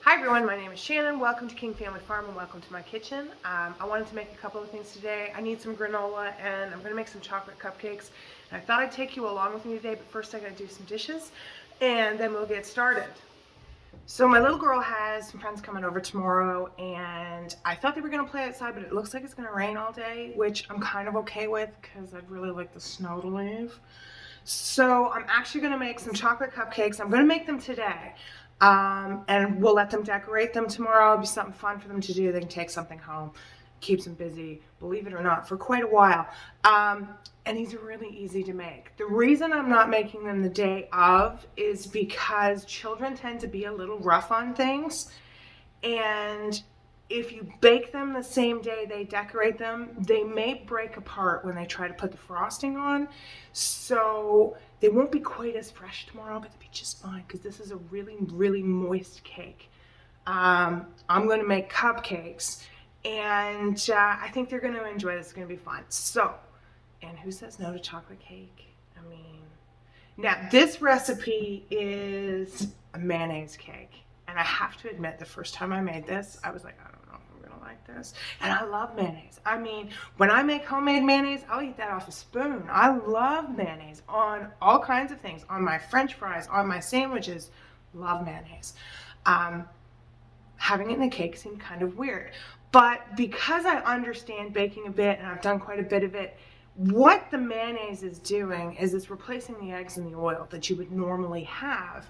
Hi everyone, my name is Shannon. Welcome to King Family Farm and welcome to my kitchen. I wanted to make a couple of things today. I need some granola and I'm going to make some chocolate cupcakes. And I thought I'd take you along with me today, but first I got to do some dishes and then we'll get started. So my little girl has some friends coming over tomorrow and I thought they were going to play outside, but it looks like it's going to rain all day, which I'm kind of okay with because I'd really like the snow to leave. So I'm actually going to make some chocolate cupcakes. I'm going to make them today. And we'll let them decorate them tomorrow. It'll be something fun for them to do. They can take something home. Keeps them busy, believe it or not, for quite a while. And these are really easy to make. The reason I'm not making them the day of is because children tend to be a little rough on things. And if you bake them the same day they decorate them, they may break apart when they try to put the frosting on. So they won't be quite as fresh tomorrow, but they'll be just fine because this is a really, really moist cake. I'm going to make cupcakes and I think they're going to enjoy this. It's going to be fun. So, and who says no to chocolate cake? I mean, now this recipe is a mayonnaise cake. And I have to admit, the first time I made this, I was like, I don't know if I'm going to like this. And I love mayonnaise. I mean, when I make homemade mayonnaise, I'll eat that off a spoon. I love mayonnaise on all kinds of things. On my French fries, on my sandwiches, love mayonnaise. Having it in a cake seemed kind of weird. But because I understand baking a bit, and I've done quite a bit of it, what the mayonnaise is doing is it's replacing the eggs and the oil that you would normally have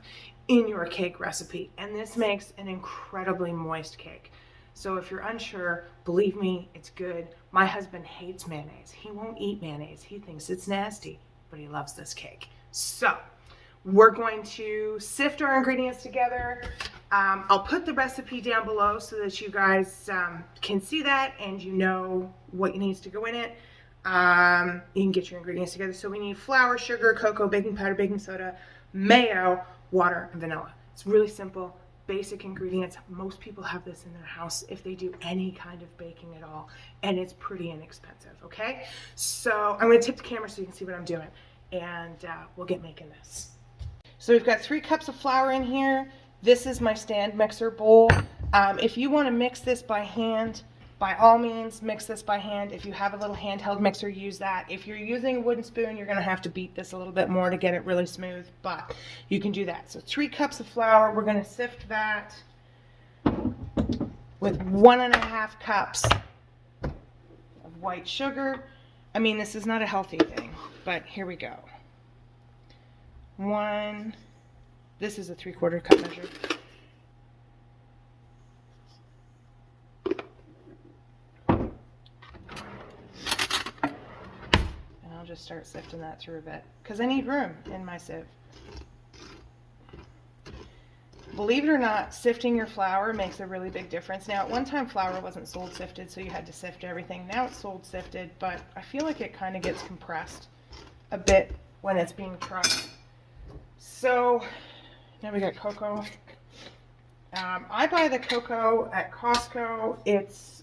in your cake recipe, and this makes an incredibly moist cake. So if you're unsure, believe me, it's good. My husband hates mayonnaise. He won't eat mayonnaise. He thinks it's nasty, but he loves this cake. So we're going to sift our ingredients together. I'll put the recipe down below so that you guys can see that and you know what needs to go in it. You can get your ingredients together. So we need flour, sugar, cocoa, baking powder, baking soda, mayo, water, and vanilla. It's really simple, basic ingredients. Most people have this in their house if they do any kind of baking at all, and it's pretty inexpensive, okay? So I'm going to tip the camera so you can see what I'm doing, and we'll get making this. So we've got 3 cups of flour in here. This is my stand mixer bowl. If you want to mix this by hand, by all means, mix this by hand. If you have a little handheld mixer, use that. If you're using a wooden spoon, you're going to have to beat this a little bit more to get it really smooth, but you can do that. So 3 cups of flour. We're going to sift that with 1.5 cups of white sugar. I mean, this is not a healthy thing, but here we go. This is a 3/4 cup measure. I'll just start sifting that through a bit because I need room in my sieve. Believe it or not, sifting your flour makes a really big difference. Now, at one time, flour wasn't sold sifted, so you had to sift everything. Now it's sold sifted, but I feel like it kind of gets compressed a bit when it's being trucked. So now we got cocoa. I buy the cocoa at Costco. It's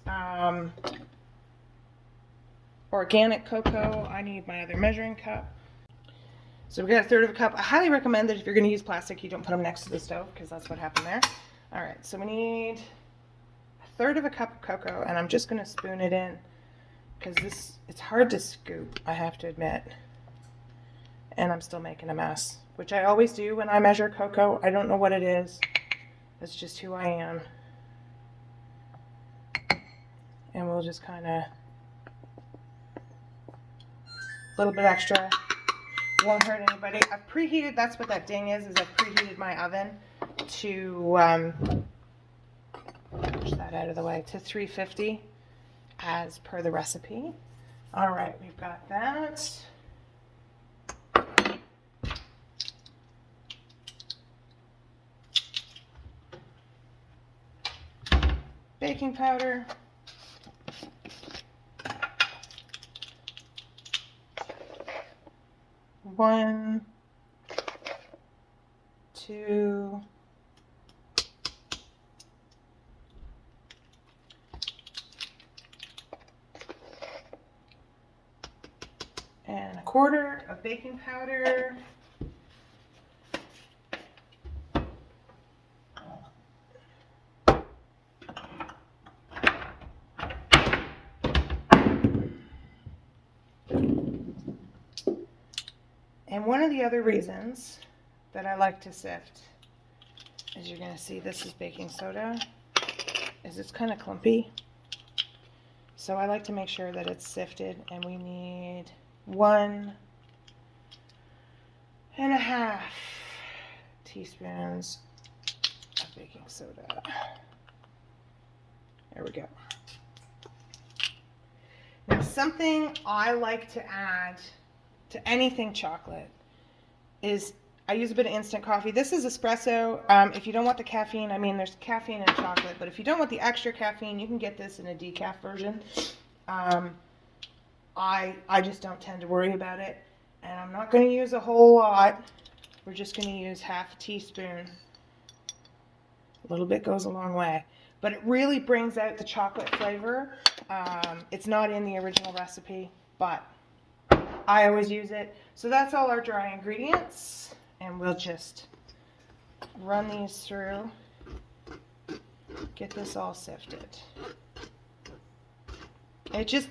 organic cocoa. I need my other measuring cup. So we got 1/3 of a cup. I highly recommend that if you're going to use plastic, you don't put them next to the stove because that's what happened there. All right, so we need 1/3 of a cup of cocoa, and I'm just going to spoon it in because it's hard to scoop, I have to admit. And I'm still making a mess, which I always do when I measure cocoa. I don't know what it is. That's just who I am. And we'll just kind of, a little bit extra. Won't hurt anybody. I've preheated, that's what that ding is I've preheated my oven to, push that out of the way, to 350 as per the recipe. All right, we've got that. Baking powder. One, 2, and 1/4 of baking powder. And one of the other reasons that I like to sift, as you're going to see, this is baking soda, is it's kind of clumpy. So I like to make sure that it's sifted, and we need 1.5 teaspoons of baking soda. There we go. Now, something I like to add to anything chocolate is I use a bit of instant coffee. This is espresso. If you don't want the caffeine, I mean, there's caffeine in chocolate, but if you don't want the extra caffeine, you can get this in a decaf version. I just don't tend to worry about it, and I'm not going to use a whole lot. We're just going to use half a teaspoon. A little bit goes a long way, but it really brings out the chocolate flavor. It's not in the original recipe, but I always use it. So that's all our dry ingredients, and we'll just run these through, get this all sifted.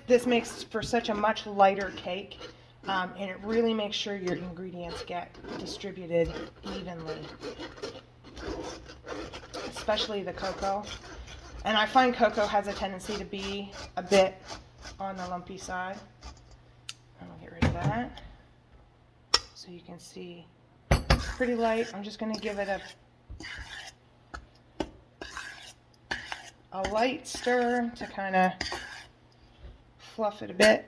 This makes for such a much lighter cake, and it really makes sure your ingredients get distributed evenly, especially the cocoa. And I find cocoa has a tendency to be a bit on the lumpy side. I'll get rid of that. So you can see it's pretty light. I'm just going to give it a light stir to kind of fluff it a bit.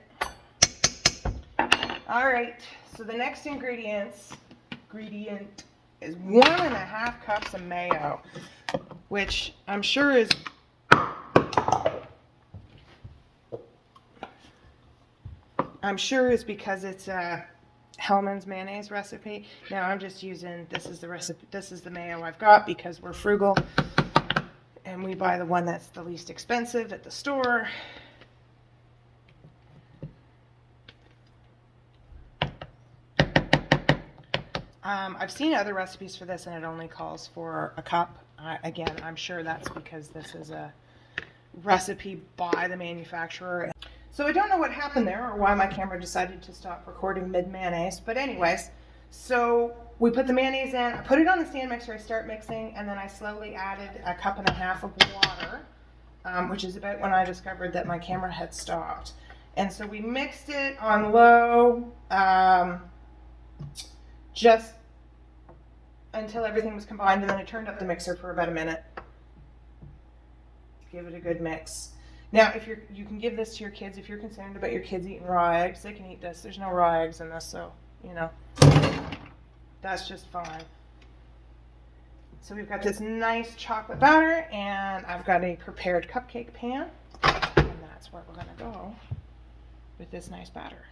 All right, so the next ingredient is 1.5 cups of mayo, which I'm sure is because it's a Hellmann's mayonnaise recipe. Now I'm just using, this is the mayo I've got because we're frugal and we buy the one that's the least expensive at the store. I've seen other recipes for this and it only calls for a cup. Again, I'm sure that's because this is a recipe by the manufacturer. So I don't know what happened there or why my camera decided to stop recording mid-mayonnaise. But anyways, so we put the mayonnaise in. I put it on the stand mixer. I start mixing, and then I slowly added 1.5 cups of water, which is about when I discovered that my camera had stopped. And so we mixed it on low, just until everything was combined, and then I turned up the mixer for about a minute. Give it a good mix. Now, if you can give this to your kids if you're concerned about your kids eating raw eggs. They can eat this. There's no raw eggs in this, so, you know, that's just fine. So we've got this nice chocolate batter, and I've got a prepared cupcake pan, and that's where we're going to go with this nice batter.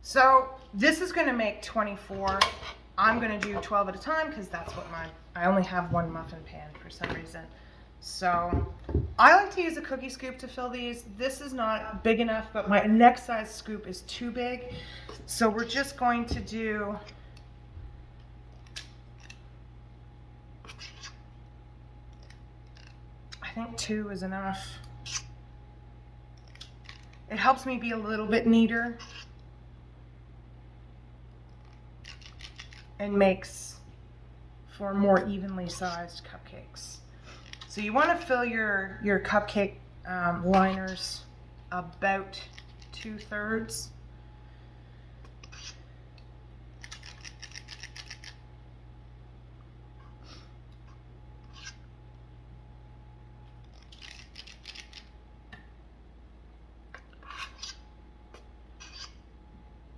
So this is going to make 24. I'm going to do 12 at a time because that's what I only have one muffin pan for some reason. So I like to use a cookie scoop to fill these. This is not big enough, but my next size scoop is too big. So we're just going to do I think 2 is enough. It helps me be a little bit neater and makes for more evenly sized cupcakes. So you want to fill your cupcake liners about 2/3.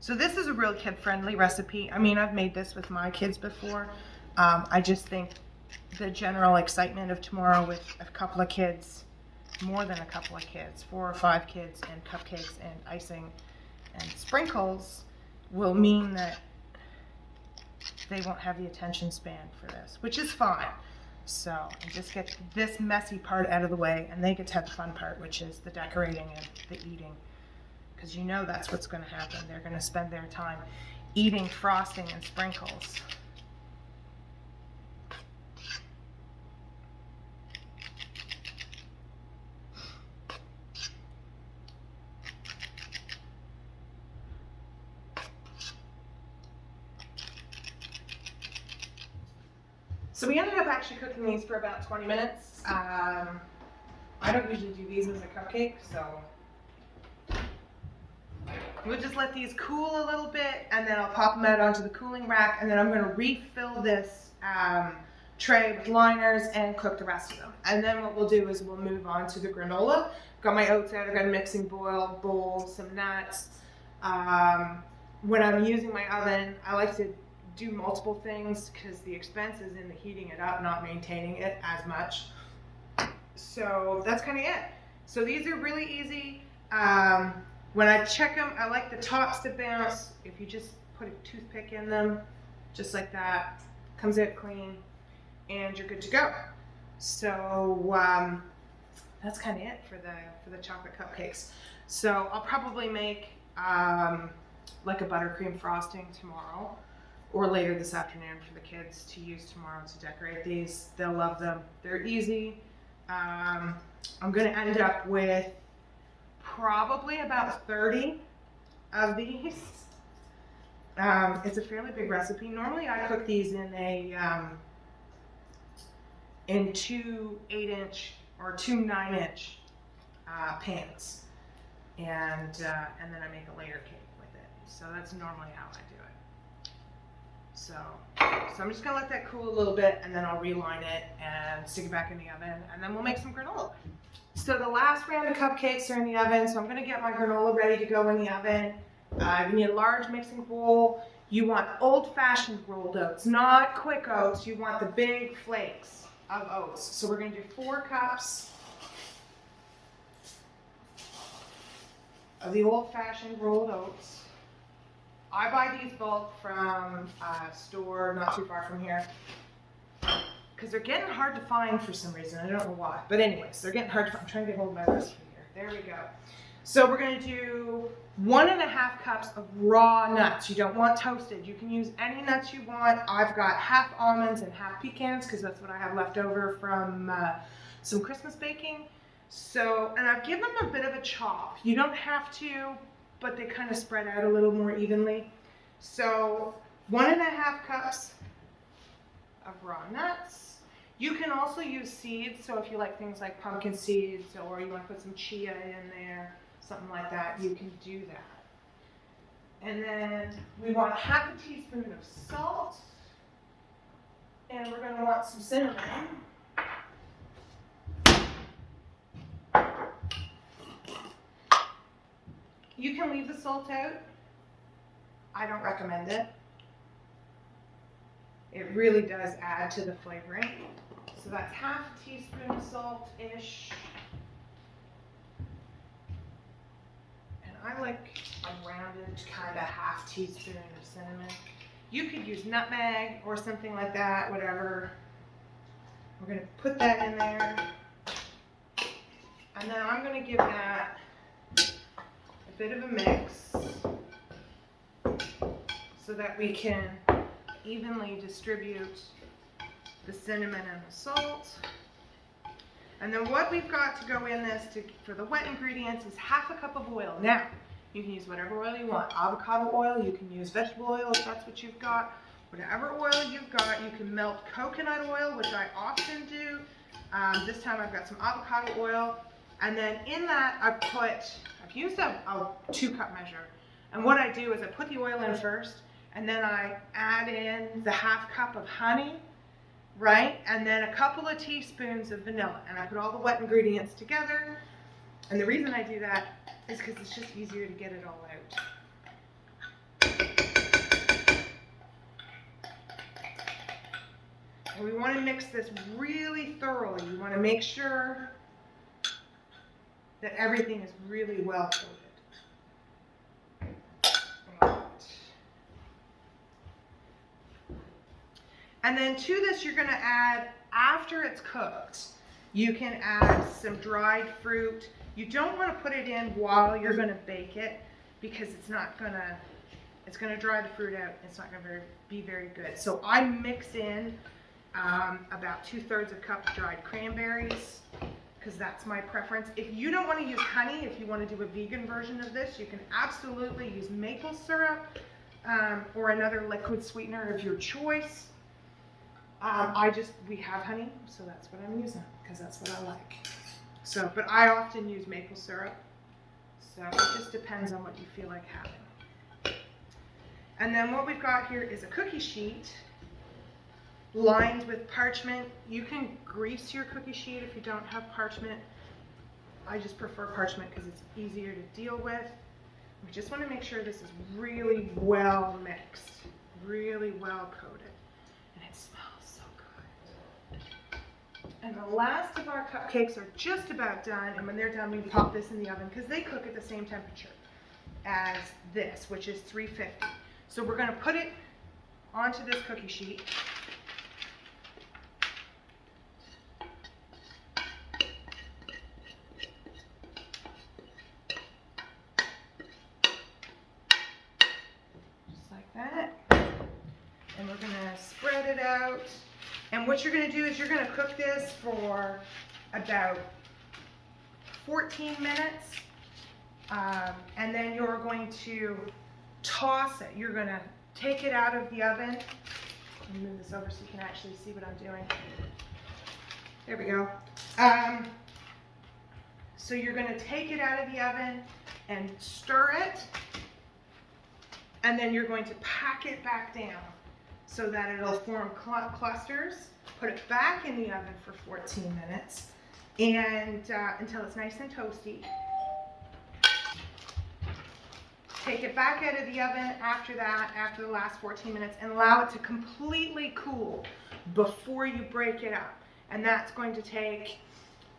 So this is a real kid-friendly recipe. I mean, I've made this with my kids before. I just think the general excitement of tomorrow with a couple of kids, more than a couple of kids, 4 or 5 kids, and cupcakes and icing and sprinkles will mean that they won't have the attention span for this, which is fine. So I just get this messy part out of the way, and they get to have the fun part, which is the decorating and the eating. Because you know that's what's going to happen. They're going to spend their time eating frosting and sprinkles. So we ended up actually cooking these for about 20 minutes. I don't usually do these as a cupcake, so we'll just let these cool a little bit, and then I'll pop them out onto the cooling rack, and then I'm going to refill this tray with liners and cook the rest of them. And then what we'll do is we'll move on to the granola. Got my oats out, I've got a mixing bowl, some nuts. When I'm using my oven, I like to do multiple things because the expense is in the heating it up, not maintaining it as much. So that's kind of it. So these are really easy. When I check them, I like the tops to bounce. If you just put a toothpick in them, just like that, comes out clean, and you're good to go. So that's kind of it for the chocolate cupcakes. So I'll probably make like a buttercream frosting tomorrow, or later this afternoon for the kids to use tomorrow to decorate these. They'll love them. They're easy. I'm going to end up with probably about 30 of these. It's a fairly big recipe. Normally I cook these in two 8-inch or two 9-inch pans, and then I make a layer cake with it. So that's normally how I do it. So I'm just gonna let that cool a little bit, and then I'll reline it and stick it back in the oven, and then we'll make some granola. So the last round of cupcakes are in the oven, so I'm gonna get my granola ready to go in the oven. You need a large mixing bowl. You want old-fashioned rolled oats, not quick oats. You want the big flakes of oats. So we're gonna do 4 cups of the old-fashioned rolled oats. I buy these bulk from a store not too far from here, because they're getting hard to find for some reason. I don't know why. But anyways, they're getting hard to find. I'm trying to get hold of my recipe here. There we go. So we're going to do 1.5 cups of raw nuts. You don't want toasted. You can use any nuts you want. I've got half almonds and half pecans because that's what I have left over from some Christmas baking. So, and I've given them a bit of a chop. You don't have to, but they kind of spread out a little more evenly. So 1.5 cups of raw nuts. You can also use seeds, so if you like things like pumpkin seeds, or you want to put some chia in there, something like that, you can do that. And then we want 1/2 teaspoon of salt, and we're going to want some cinnamon. You can leave the salt out. I don't recommend it. It really does add to the flavoring. So that's 1/2 teaspoon salt-ish. And I like a rounded kind of 1/2 teaspoon of cinnamon. You could use nutmeg or something like that, whatever. We're going to put that in there. And then I'm going to give that a bit of a mix so that we can evenly distribute the cinnamon and the salt. And then what we've got to go in this for the wet ingredients is 1/2 cup of oil. Now, you can use whatever oil you want. Avocado oil, you can use vegetable oil if that's what you've got. Whatever oil you've got, you can melt coconut oil, which I often do. This time I've got some avocado oil. And then in that I've used a 2-cup measure. And what I do is I put the oil in first, and then I add in the 1/2 cup of honey, right? And then a couple of teaspoons of vanilla. And I put all the wet ingredients together. And the reason I do that is because it's just easier to get it all out. And we want to mix this really thoroughly. You want to make sure that everything is really well coated. And then to this, you're going to add, after it's cooked, you can add some dried fruit. You don't want to put it in while you're going to bake it, because it's going to dry the fruit out. It's not going to be very good. So I mix in about 2/3 cup of dried cranberries, because that's my preference. If you don't want to use honey, if you want to do a vegan version of this, you can absolutely use maple syrup or another liquid sweetener of your choice. We have honey, so that's what I'm using, because that's what I like. So, but I often use maple syrup, so it just depends on what you feel like having. And then what we've got here is a cookie sheet lined with parchment. You can grease your cookie sheet if you don't have parchment. I just prefer parchment because it's easier to deal with. We just want to make sure this is really well mixed, really well coated. And it smells so good. And the last of our cupcakes are just about done, and when they're done, we pop this in the oven because they cook at the same temperature as this, which is 350. So we're going to put it onto this cookie sheet. That. And we're going to spread it out. And what you're going to do is you're going to cook this for about 14 minutes. And then you're going to toss it. You're going to take it out of the oven. Let me move this over so you can actually see what I'm doing. There we go. So you're going to take it out of the oven and stir it. And then you're going to pack it back down so that it'll form clusters. Put it back in the oven for 14 minutes and until it's nice and toasty. Take it back out of the oven after that, after the last 14 minutes, and allow it to completely cool before you break it up. And that's going to take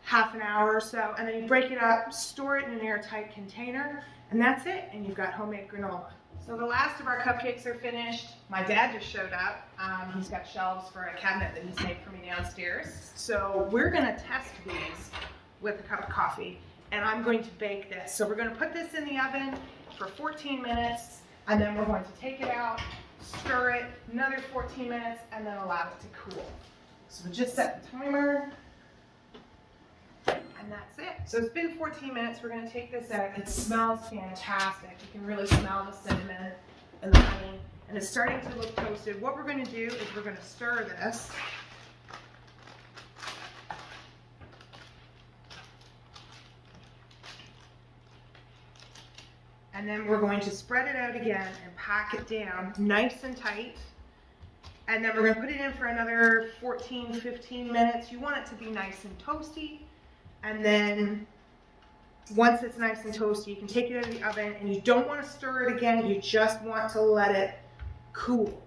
half an hour or so. And then you break it up, store it in an airtight container, and that's it. And you've got homemade granola. So the last of our cupcakes are finished. My dad just showed up. He's got shelves for a cabinet that he's made for me downstairs. So we're going to test these with a cup of coffee, and I'm going to bake this. So we're going to put this in the oven for 14 minutes, and then we're going to take it out, stir it another 14 minutes, and then allow it to cool. So we'll just set the timer. And that's it. So it's been 14 minutes. We're going to take this out. It smells fantastic. You can really smell the cinnamon and the honey. And it's starting to look toasted. What we're going to do is we're going to stir this. And then we're going to spread it out again and pack it down nice and tight. And then we're going to put it in for another 14, 15 minutes. You want it to be nice and toasty. And then once it's nice and toasty, you can take it out of the oven, and you don't want to stir it again. You just want to let it cool.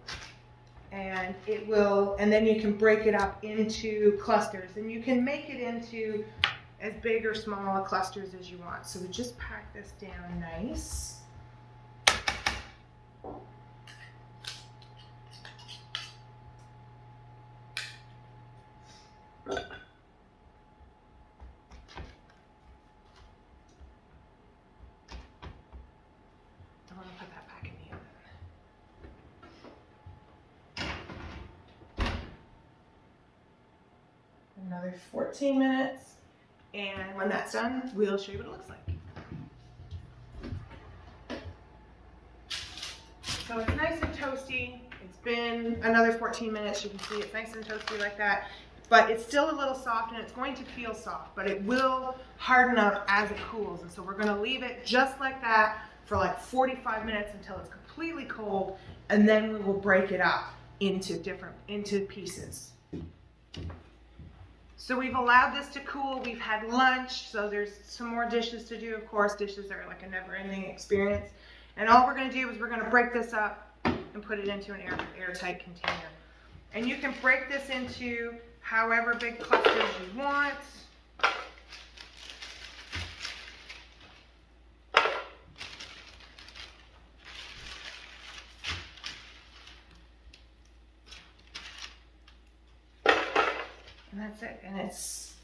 And it will, and then you can break it up into clusters, and you can make it into as big or small clusters as you want. So we just pack this down nice. Another 14 minutes, and when that's done, we'll show you what it looks like. So it's nice and toasty. It's been another 14 minutes. You can see it's nice and toasty like that, but it's still a little soft, and it's going to feel soft, but it will harden up as it cools. And so we're going to leave it just like that for like 45 minutes until it's completely cold, and then we will break it up into pieces. So we've allowed this to cool. We've had lunch, so there's some more dishes to do. Of course, dishes are like a never-ending experience. And all we're going to do is we're going to break this up and put it into an airtight container. And you can break this into however big clusters you want. And that's it. And it's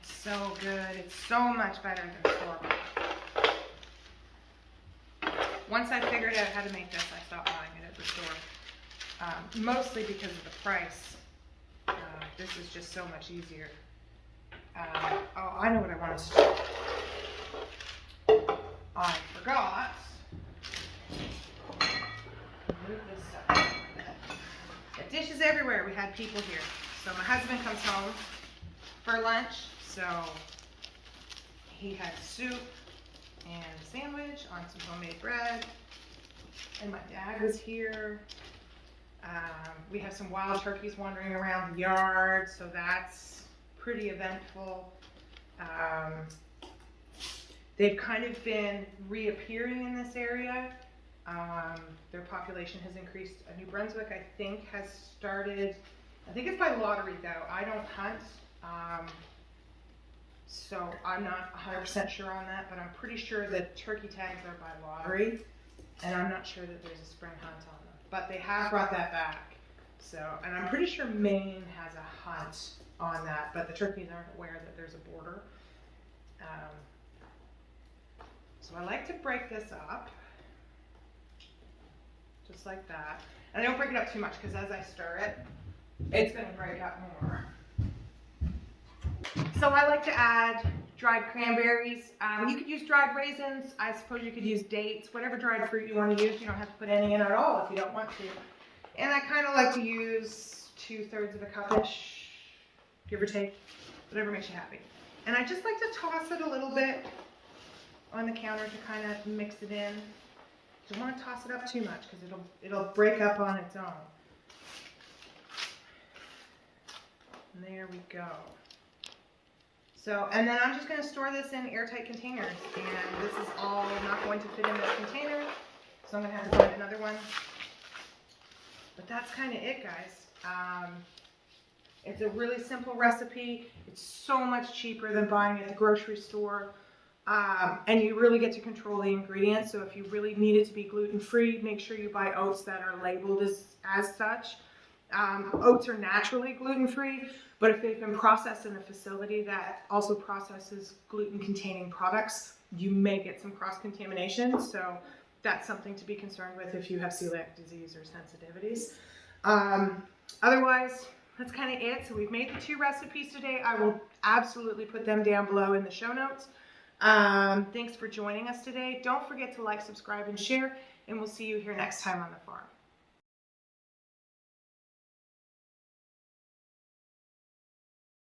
so good. It's so much better than store-bought. Once I figured out how to make this, I stopped buying it at the store. Mostly because of the price. This is just so much easier. Oh, I know what I wanted to do. I forgot. Move this stuff. Get dishes everywhere. We had people here. So my husband comes home for lunch, so he had soup and a sandwich on some homemade bread. And my dad was here. We have some wild turkeys wandering around the yard, so that's pretty eventful. They've kind of been reappearing in this area. Their population has increased. New Brunswick, I think, has started, I think it's by lottery though. I don't hunt, so I'm not 100% sure on that, but I'm pretty sure that turkey tags are by lottery, and I'm not sure that there's a spring hunt on them. But they have brought that back. So, and I'm pretty sure Maine has a hunt on that, but the turkeys aren't aware that there's a border. So I like to break this up, just like that. And I don't break it up too much, because as I stir it, it's going to break up more. So I like to add dried cranberries. You could use dried raisins. I suppose you could use dates, whatever dried fruit you want to use. You don't have to put any in at all if you don't want to. And I kind of like to use 2/3 of a cup-ish, give or take, whatever makes you happy. And I just like to toss it a little bit on the counter to kind of mix it in. Don't want to toss it up too much because it'll break up on its own. And there we go. So, and then I'm just going to store this in airtight containers, and this is all not going to fit in this container, so I'm going to have to find another one. But that's kind of it, guys. It's a really simple recipe. It's so much cheaper than buying at the grocery store. And you really get to control the ingredients. So if you really need it to be gluten-free, make sure you buy oats that are labeled as such. Oats are naturally gluten-free, but if they've been processed in a facility that also processes gluten-containing products, you may get some cross-contamination. So that's something to be concerned with if you have celiac disease or sensitivities. Otherwise, that's kind of it. So we've made the 2 recipes today. I will absolutely put them down below in the show notes. Thanks for joining us today. Don't forget to like, subscribe, and share, and we'll see you here next time on the farm.